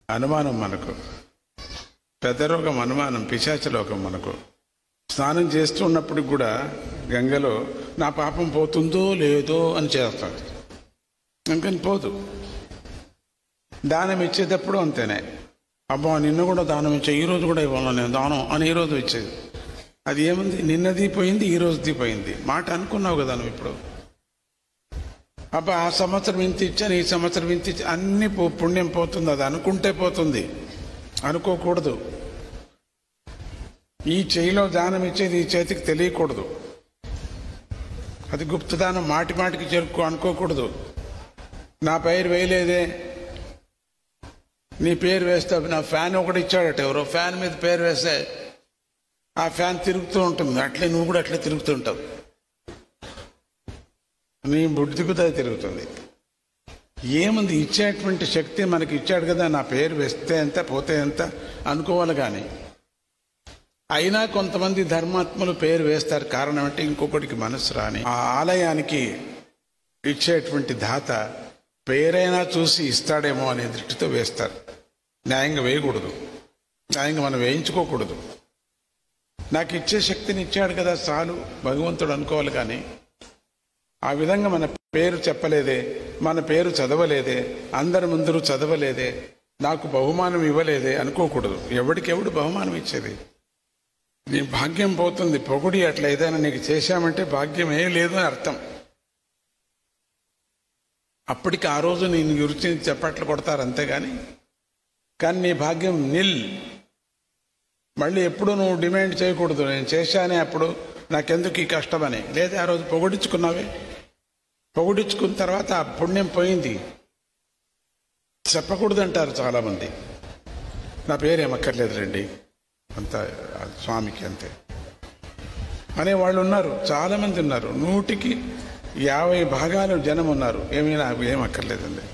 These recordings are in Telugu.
అనుమానం మనకు, పెద్ద రోగం అనుమానం, పిశాచలోకం మనకు. స్నానం చేస్తున్నప్పుడు కూడా గంగలో నా పాపం పోతుందో లేదో అని చేస్తాడు, ఇంకని పోదు. దానం ఇచ్చేటప్పుడు అంతేనే, అబ్బా నిన్న కూడా దానం ఇచ్చా, ఈరోజు కూడా ఇవ్వాలి నేను దానం అని ఈరోజు ఇచ్చేది. అది ఏముంది, నిన్నది పోయింది, ఈ రోజుది పోయింది. మాట అనుకున్నావు కదా నువ్వు ఇప్పుడు. అబ్బా ఆ సంవత్సరం ఇంత ఇచ్చాను, ఈ సంవత్సరం ఇంత ఇచ్చా, అన్ని పుణ్యం పోతుంది. అది అనుకుంటే పోతుంది, అనుకోకూడదు. ఈ చేయిలో దానం ఇచ్చేది ఈ చేతికి తెలియకూడదు. అది గుప్తదానం, మాటి మాటికి చెరుకు అనుకోకూడదు. నా పేరు వేయలేదే, నీ పేరు వేస్తే నా ఫ్యాన్ ఒకటి ఇచ్చాడట ఎవరో, ఫ్యాన్ మీద పేరు వేస్తే ఆ ఫ్యాన్ తిరుగుతూ ఉంటుంది, అట్లే నువ్వు కూడా అట్లే తిరుగుతూ ఉంటావు. నీ బుద్ధికి అది తిరుగుతుంది. ఏముంది, ఇచ్చేటువంటి శక్తి మనకి ఇచ్చాడు కదా, నా పేరు వేస్తే ఎంత పోతే ఎంత అనుకోవాలి. కానీ అయినా కొంతమంది ధర్మాత్ములు పేరు వేస్తారు. కారణం అంటే ఇంకొకటికి మనసు రాని. ఆ ఆలయానికి ఇచ్చేటువంటి దాత పేరైనా చూసి ఇస్తాడేమో అనే దృష్టితో వేస్తారు. న్యాయంగా వేయకూడదు, న్యాయంగా మనం వేయించుకోకూడదు. నాకు ఇచ్చే శక్తిని ఇచ్చాడు కదా చాలు భగవంతుడు అనుకోవాలి. కానీ ఆ విధంగా మన పేరు చెప్పలేదే, మన పేరు చదవలేదే, అందరి ముందరూ చదవలేదే, నాకు బహుమానం ఇవ్వలేదే అనుకోకూడదు. ఎవడికెవడు బహుమానం ఇచ్చేది? నీ భాగ్యం పోతుంది. పొగుడి అట్లా ఏదైనా నీకు చేశామంటే భాగ్యం ఏం లేదు అని అర్థం. అప్పటికి ఆ రోజు నేను గురించి చెప్పట్లు కొడతారు అంతేగాని, కానీ నీ భాగ్యం నిల్. మళ్ళీ ఎప్పుడు నువ్వు డిమాండ్ చేయకూడదు, నేను చేశానే అప్పుడు నాకెందుకు ఈ కష్టమని. లేదా ఆ రోజు పొగిడించుకున్నావే, పొగిడించుకున్న తర్వాత ఆ పుణ్యం పోయింది. చెప్పకూడదు అంటారు చాలామంది. నా పేరేమక్కర్లేదు రండి, అంత స్వామికి అంతే అనేవాళ్ళు ఉన్నారు, చాలామంది ఉన్నారు. 100కి 50 భాగాలు జనం ఉన్నారు. ఏమైనా ఏం అక్కర్లేదండి,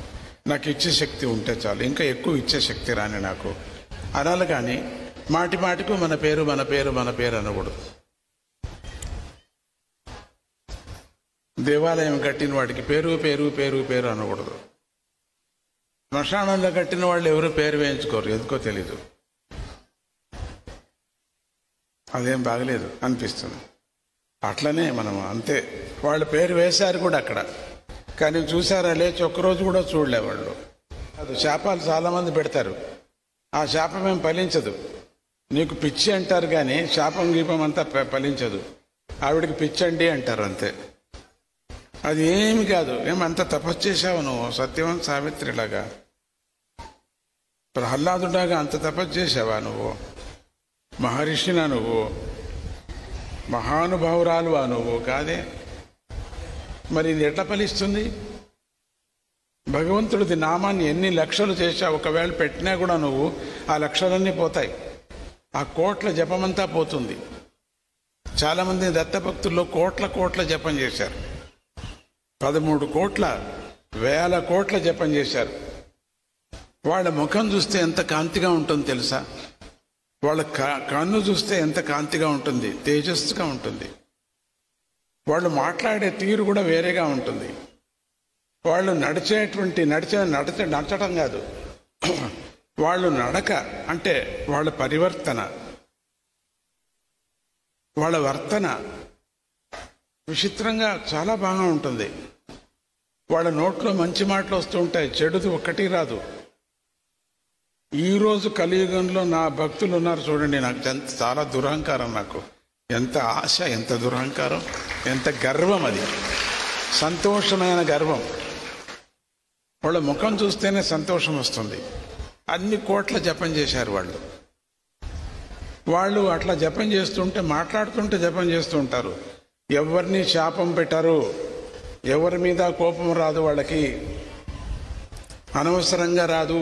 నాకు ఇచ్చే శక్తి ఉంటే చాలు, ఇంకా ఎక్కువ ఇచ్చే శక్తి రాని నాకు అనాలి. కానీ మాటి మాటికు మన పేరు మన పేరు మన పేరు అనకూడదు. దేవాలయం కట్టిన వాడికి పేరు పేరు పేరు పేరు అనకూడదు. శ్మశానంలో కట్టిన వాళ్ళు ఎవరు పేరు వేయించుకోరు, ఎందుకో తెలీదు. అదేం బాగలేదు అనిపిస్తుంది. అట్లనే మనం అంతే, వాళ్ళ పేరు వేశారు కూడా అక్కడ, కానీ చూసారా లేచి ఒక్కరోజు కూడా చూడలే వాళ్ళు. అది శాపాలు చాలామంది పెడతారు, ఆ శాపం ఏం ఫలించదు. నీకు పిచ్చి అంటారు కానీ శాపం గీపం అంతా ఫలించదు. ఆవిడికి పిచ్చండి అంటారు అంతే. అది ఏమి కాదు. ఏమంత తపస్సు చేశావు నువ్వు, సత్యవంత సావిత్రిలాగా, ప్రహ్లాదులాగా అంత తపస్సు చేసావా నువ్వు? మహర్షినా నువ్వు? మహానుభావురాలువా నువ్వు? కాదే. మరి ఇది ఎట్లా ఫలిస్తుంది? భగవంతుడిది నామాన్ని ఎన్ని లక్షలు చేశావు, ఒకవేళ పెట్టినా కూడా నువ్వు ఆ లక్షలన్నీ పోతాయి. ఆ కోట్ల జపమంతా పోతుంది. చాలామంది దత్తభక్తుల్లో కోట్ల జపం చేశారు. 13 కోట్ల, వేల కోట్ల జపం చేశారు. వాళ్ళ ముఖం చూస్తే ఎంత కాంతిగా ఉంటుందో తెలుసా? వాళ్ళ కన్ను చూస్తే ఎంత కాంతిగా ఉంటుంది, తేజస్సుగా ఉంటుంది. వాళ్ళు మాట్లాడే తీరు కూడా వేరేగా ఉంటుంది. వాళ్ళు నడచటం కాదు, వాళ్ళు నడక అంటే వాళ్ళ పరివర్తన, వాళ్ళ వర్తన విచిత్రంగా చాలా బాగా ఉంటుంది. వాళ్ళ నోట్లో మంచి మాటలు వస్తూ ఉంటాయి, చెడుది ఒక్కటి రాదు. ఈరోజు కలియుగంలో నా భక్తులు ఉన్నారు చూడండి, నాకు చాలా దురహంకారం. నాకు ఎంత ఆశ, ఎంత దురహంకారం, ఎంత గర్వం. అది సంతోషమైన గర్వం. వాళ్ళ ముఖం చూస్తేనే సంతోషం వస్తుంది. అన్ని కోట్ల జపం చేశారు వాళ్ళు అట్లా జపం చేస్తుంటే, మాట్లాడుతుంటే జపం చేస్తూ ఉంటారు. ఎవరిని శాపం పెట్టారు, ఎవరి మీద కోపం రాదు వాళ్ళకి, అనవసరంగా రాదు.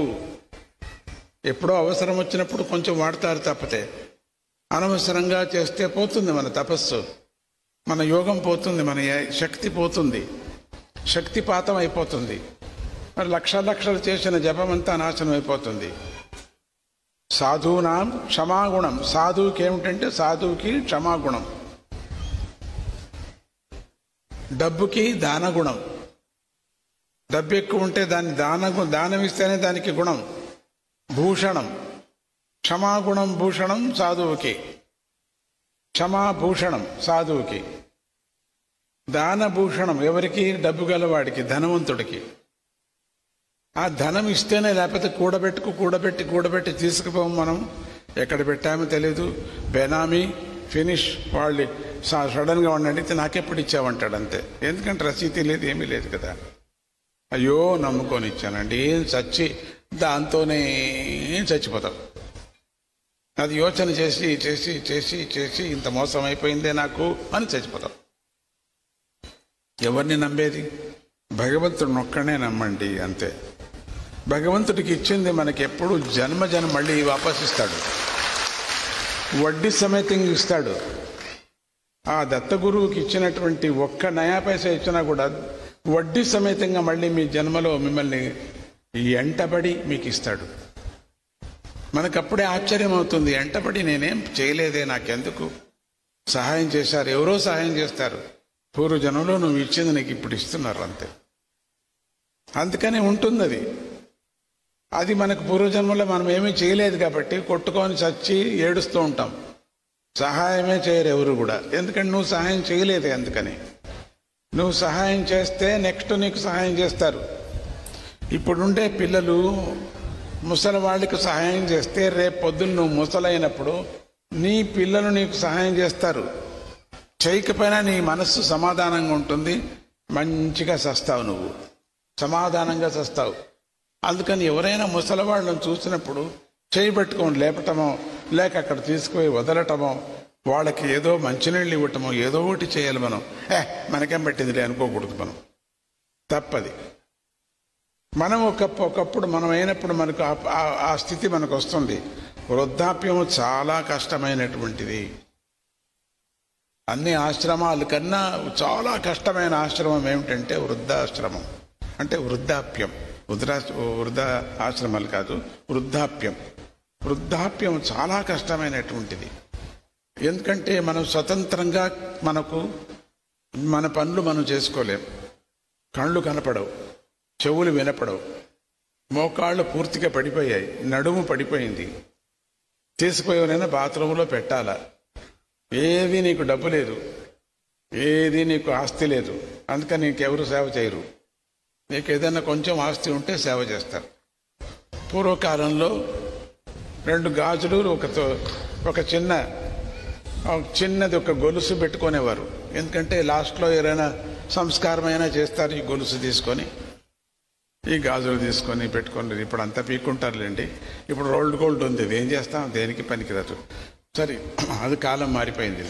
ఎప్పుడో అవసరం వచ్చినప్పుడు కొంచెం వాడతారు తప్పితే, అనవసరంగా చేస్తే పోతుంది మన తపస్సు, మన యోగం పోతుంది, మన శక్తి పోతుంది, శక్తిపాతం అయిపోతుంది. మరి లక్షలు చేసిన జపమంతా నాశనం అయిపోతుంది. సాధూనాం క్షమాగుణం. సాధువుకి ఏమిటంటే, సాధువుకి క్షమాగుణం. డబ్బుకి దానగుణం. డబ్బు ఎక్కువ ఉంటే దాన్ని దానం ఇస్తేనే దానికి గుణం. భూషణం. క్షమాగుణం భూషణం సాధువుకి. క్షమాభూషణం సాధువుకి. దానభూషణం ఎవరికి? డబ్బు గలవాడికి, ధనవంతుడికి. ఆ ధనం ఇస్తేనే, లేకపోతే కూడబెట్టి తీసుకుపోము. మనం ఎక్కడ పెట్టామో తెలీదు. బెనామీ ఫినిష్. వాళ్ళు సడన్గా వాడిని అడిగితే నాకెప్పుడు ఇచ్చావంటాడు అంతే. ఎందుకంటే రసీదు లేదు, ఏమీ లేదు కదా. అయ్యో నమ్ముకొని ఇచ్చానండి, ఏం చచ్చి దాంతోనే చచ్చిపోతాం. అది యోచన చేసి చేసి చేసి చేసి ఇంత మోసం అయిపోయిందే నాకు అని చచ్చిపోతాం. ఎవరిని నమ్మేది? భగవంతుడిని ఒక్కడే నమ్మండి అంతే. భగవంతుడికి ఇచ్చింది మనకి ఎప్పుడు జన్మ మళ్ళీ వాపసిస్తాడు. వడ్డీ సమేతంగా ఇస్తాడు. ఆ దత్తగురువుకి ఇచ్చినటువంటి ఒక్క నయా పైసా ఇచ్చినా కూడా వడ్డీ సమేతంగా మళ్ళీ మీ జన్మలో మిమ్మల్ని ఎంటబడి మీకు ఇస్తాడు. మనకప్పుడే ఆశ్చర్యం అవుతుంది. ఎంటబడి నేనేం చేయలేదే, నాకెందుకు సహాయం చేశారు? ఎవరో సహాయం చేస్తారు. పూర్వజన్మలో నువ్వు ఇచ్చింది నీకు ఇప్పుడు ఇస్తున్నారు అంతే. అందుకనే ఉంటుంది అది. అది మనకు పూర్వజన్మలో మనం ఏమీ చేయలేదు కాబట్టి కొట్టుకొని చచ్చి ఏడుస్తూ ఉంటాం. సహాయమే చేయరు ఎవరు కూడా. ఎందుకంటే నువ్వు సహాయం చేయలేదే. అందుకని నువ్వు సహాయం చేస్తే నెక్స్ట్ నీకు సహాయం చేస్తారు. ఇప్పుడుండే పిల్లలు ముసలి వాళ్ళకి సహాయం చేస్తే రేపు పొద్దున్న నువ్వు ముసలైనప్పుడు నీ పిల్లలు నీకు సహాయం చేస్తారు. చేయకపోయినా నీ మనస్సు సమాధానంగా ఉంటుంది. మంచిగా చస్తావు, నువ్వు సమాధానంగా చస్తావు. అందుకని ఎవరైనా ముసలి వాళ్ళని చూసినప్పుడు చేయబెట్టుకొని లేపటమో, లేక అక్కడ తీసుకుపోయి వదలటమో, వాళ్ళకి ఏదో మంచినీళ్ళు ఇవ్వటమో, ఏదో ఒకటి చేయాలి. మనం మనకేం పెట్టిందిలే అనుకోకూడదు. మనం తప్పది. మనం ఒకప్పుడు మనం అయినప్పుడు మనకు ఆ స్థితి మనకు వస్తుంది. వృద్ధాప్యము చాలా కష్టమైనటువంటిది. అన్ని ఆశ్రమాల కన్నా చాలా కష్టమైన ఆశ్రమం ఏమిటంటే వృద్ధాశ్రమం. అంటే వృద్ధాప్యం. వృద్ధ ఆశ్రమాలు కాదు, వృద్ధాప్యం. వృద్ధాప్యం చాలా కష్టమైనటువంటిది. ఎందుకంటే మనం స్వతంత్రంగా మన పనులు మనం చేసుకోలేం. కళ్ళు కనపడవు, చెవులు వినపడవు, మోకాళ్ళు పూర్తిగా పడిపోయాయి, నడుము పడిపోయింది. తీసుకుపోయేవరైనా బాత్రూంలో పెట్టాలా. ఏది నీకు డబ్బు లేదు, ఏది నీకు ఆస్తి లేదు. అందుకని నీకెవరు సేవ చేయరు. నీకు ఏదైనా కొంచెం ఆస్తి ఉంటే సేవ చేస్తారు. పూర్వకాలంలో 2 గాజులు ఒక చిన్నది ఒక గొలుసు పెట్టుకునేవారు. ఎందుకంటే లాస్ట్లో ఎవరైనా సంస్కారమైనా చేస్తారు. ఈ గొలుసు తీసుకొని, ఈ గాజులు తీసుకొని పెట్టుకొని. ఇప్పుడు అంతా పీక్కుంటారులేండి. ఇప్పుడు రోల్డ్ గోల్డ్ ఉంది, ఏం చేస్తాం, దేనికి పనికిరాదు. సరే, అది కాలం మారిపోయింది.